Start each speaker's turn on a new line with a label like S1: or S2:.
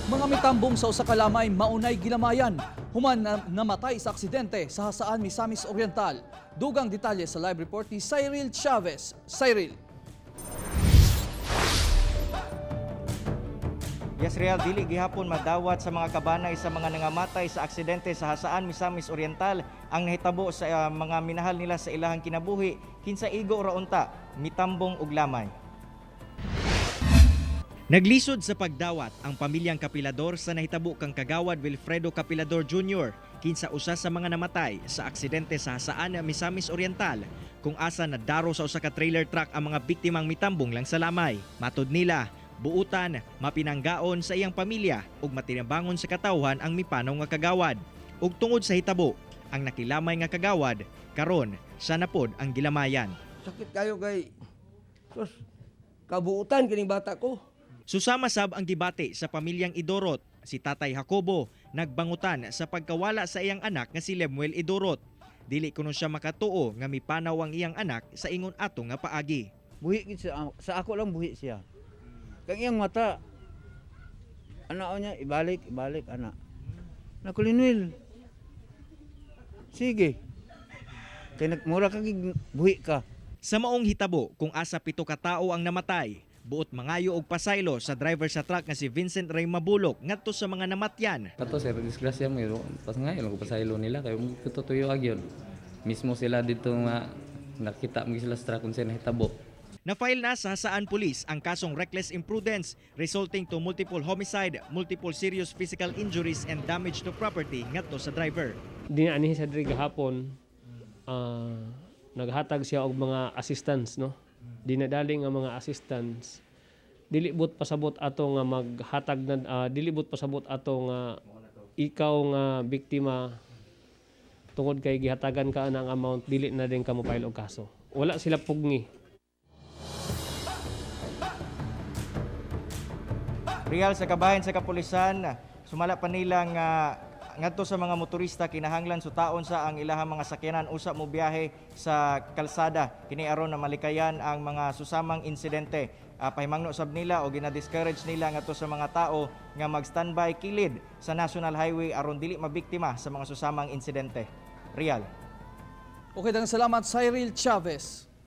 S1: Mga mitambong sa usa ka lamay maunay gilamayan, human na namatay sa aksidente sa Hasaan, Misamis Oriental. Dugang detalye sa live report ni Cyril Chavez. Cyril.
S2: Yasriel, dili gihapon madawat sa mga kabanay sa mga nangamatay sa aksidente sa Hasaan, Misamis Oriental ang nahitabo sa mga minahal nila sa ilahang kinabuhi kinsa igo ra unta mitambong ug lamay. Naglisod sa pagdawat ang pamilyang Kapilador sa nahitabo kang kagawad Wilfredo Kapilador Jr. kinsa usa sa mga namatay sa aksidente sa Hasaan, Misamis Oriental kung asa nadaro sa usa ka trailer truck ang mga biktimang mitambong lang sa lamay. Matud nila, buutan, mapinanggaon sa iyang pamilya ug matinabangon sa katawhan ang mipanaw nga kagawad. Ug tungod sa hitabo, ang nakilamay nga kagawad karon siya na pod ang gilamayan.
S3: Sakit kayo kay sus, kabuutan kining bata ko.
S2: Susama sab ang debate sa pamilyang Idorot. Si Tatay Jacobo nagbangutan sa pagkawala sa iyang anak nga si Lemuel Idorot. Dili kuno siya makatuo nga mipanaw ang iyang anak sa ingon ato nga paagi.
S3: Buhi gid siya, sa ako lang buhi siya. Kang iyang mata anak niya ibalik anak. Nakulinwil. Sige. Kay nagmura ka buhi ka.
S2: Sa maong hitabo kung asa 7 ka tawo ang namatay, buot mangayo og pasaylo sa driver sa truck nga si Vincent Ray Mabulok ngadto sa mga namatyan.
S4: Kato sir, disgrasya mo yun. Pas ngayon, pasaylo nila kayo tutuyo agyon. Mismo sila dito nga nakita mo sila sa truck kung sila hitabo.
S2: Na-file na sa Hasaan Police ang kasong reckless imprudence resulting to multiple homicide, multiple serious physical injuries and damage to property ngadto sa driver.
S5: Dinaanihin sa diri gahapon, naghatag siya og mga assistants, no? Dinadaling nga mga assistants. Dilibot pasabot ato nga maghatag na dilibot pasabot ato nga ikaw nga biktima tungod kay gihatagan ka ng amount dili na din ka mo file og kaso. Wala sila pugni.
S2: Real sa kabahin sa kapulisan, sumala pa nila nga ngadto sa mga motorista kinahanglan sutaon sa ang ilahang mga sakyanan usa mo biyahe sa kalsada kini aron na malikayan ang mga susamang insidente. Pahimangno sab nila o gina-discourage nila ngadto sa mga tao nga mag-standby kilid sa National Highway aron dili mabiktima sa mga susamang insidente. Real.
S1: Okay, daghang salamat Cyril Chavez.